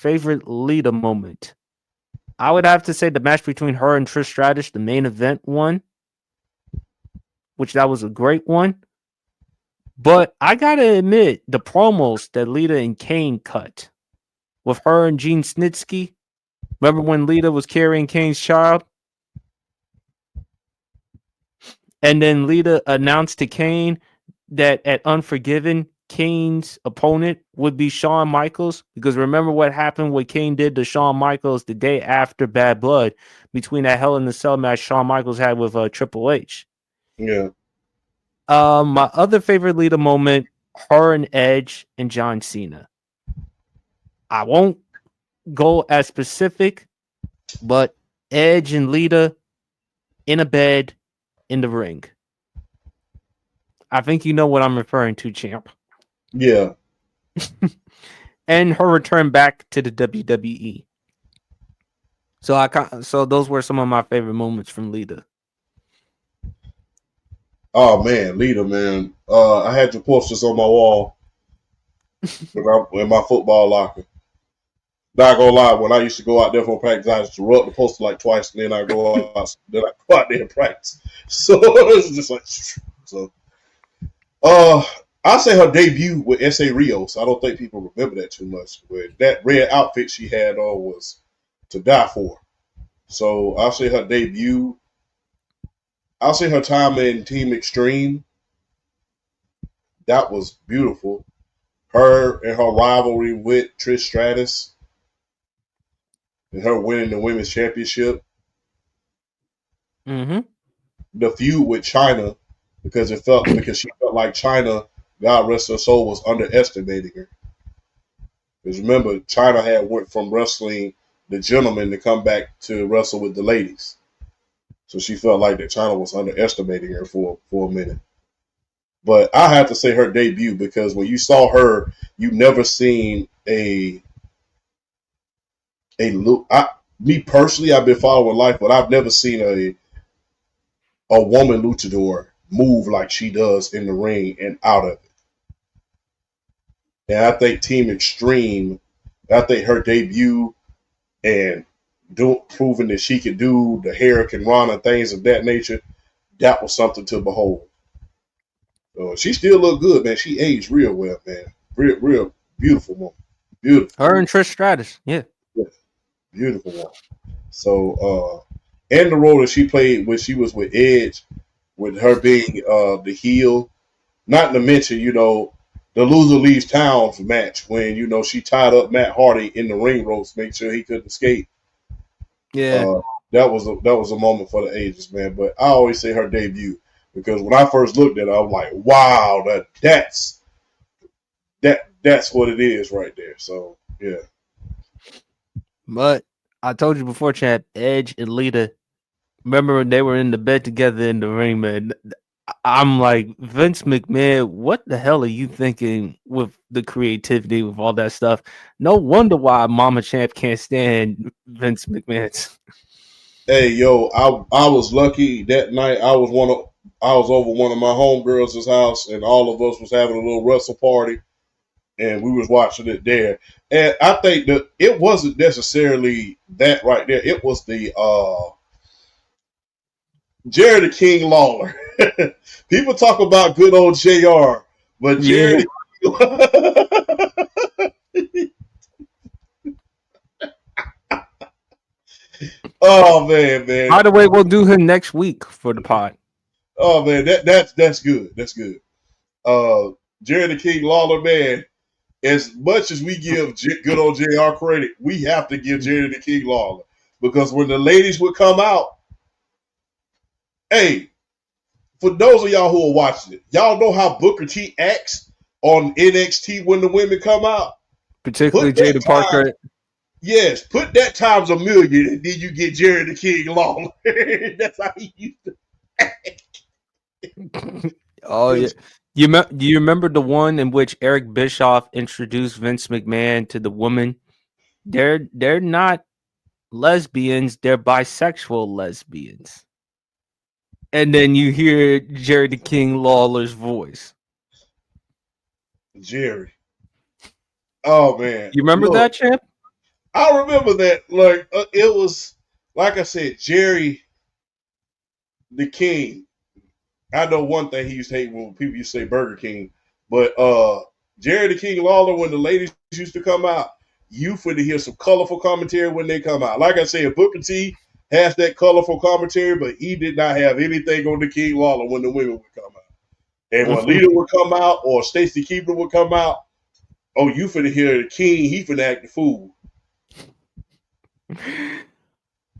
favorite Lita moment? I would have to say the match between her and Trish Stratus, the main event one, which that was a great one. But I gotta admit, the promos that Lita and Kane cut with her and Gene Snitsky. Remember when Lita was carrying Kane's child? And then Lita announced to Kane that at Unforgiven, Kane's opponent would be Shawn Michaels. Because remember what happened, what Kane did to Shawn Michaels the day after Bad Blood between that Hell in the Cell match Shawn Michaels had with Triple H. Yeah. My other favorite Lita moment, her and Edge and John Cena. I won't go as specific, but Edge and Lita in a bed in the ring. I think you know what I'm referring to, champ. Yeah. And her return back to the WWE. So those were some of my favorite moments from Lita. Oh man, Lita, man. I had your posters on my wall in my football locker. Not gonna lie, when I used to go out there for practice, I used to rub the poster like twice, and then I go out, there and practice. So it's just like so. I say her debut with S.A. Rios. I don't think people remember that too much. But that red outfit she had on was to die for. So I'll say her debut. I'll say her time in Team Extreme. That was beautiful. Her and her rivalry with Trish Stratus and her winning the women's championship. Mm-hmm. The feud with China because she felt like China, God rest her soul, was underestimating her. Because remember, China had went from wrestling the gentlemen to come back to wrestle with the ladies. So she felt like that China was underestimating her for a minute. But I have to say her debut because when you saw her, you never seen me personally, I've been following life, but I've never seen a woman luchador move like she does in the ring and out of it. And I think Team Extreme, I think her debut and proving that she could do the Hurricane Rana, things of that nature, that was something to behold. She still look good, man. She aged real well, man. Real beautiful woman. Beautiful. Her and Trish Stratus, yeah. Beautiful one. So, and the role that she played when she was with Edge, with her being the heel, not to mention, the loser leaves town match when, she tied up Matt Hardy in the ring ropes, make sure he couldn't escape. Yeah. That was a moment for the ages, man. But I always say her debut because when I first looked at her, I was like, wow, that's what it is right there. So yeah. But I told you before, champ, Edge and Lita, remember when they were in the bed together in the ring, man? I'm like, Vince McMahon, what the hell are you thinking with the creativity, with all that stuff? No wonder why Mama Champ can't stand Vince McMahon. Hey, yo, I was lucky that night. I was over one of my homegirls' house, and all of us was having a little wrestle party, and we was watching it there. And I think that it wasn't necessarily that right there. It was the Jerry the King Lawler. People talk about good old JR, but Jerry. Oh man. By the way, we'll do him next week for the pod. Oh man, that's good. That's good. Jerry the King Lawler, man. As much as we give good old JR credit, we have to give Jerry the King Lawler because when the ladies would come out, hey, for those of y'all who are watching it, y'all know how Booker T acts on NXT when the women come out, particularly Jada Parker. Yes, put that times a million, and then you get Jerry the King Lawler. That's how he used to act. Oh yeah. Do you remember the one in which Eric Bischoff introduced Vince McMahon to the woman? They're not lesbians, they're bisexual lesbians. And then you hear Jerry the King Lawler's voice. Jerry. Oh man. You remember that, champ? I remember that. Like it was, like I said, Jerry the King. I know one thing he used to hate when people used to say Burger King, but Jerry the King Lawler, when the ladies used to come out, you finna hear some colorful commentary when they come out. Like I said, Booker T has that colorful commentary, but he did not have anything on the King Lawler when the women would come out. And when Lita would come out or Stacy Keebler would come out, oh, you finna hear the King, he finna act the fool.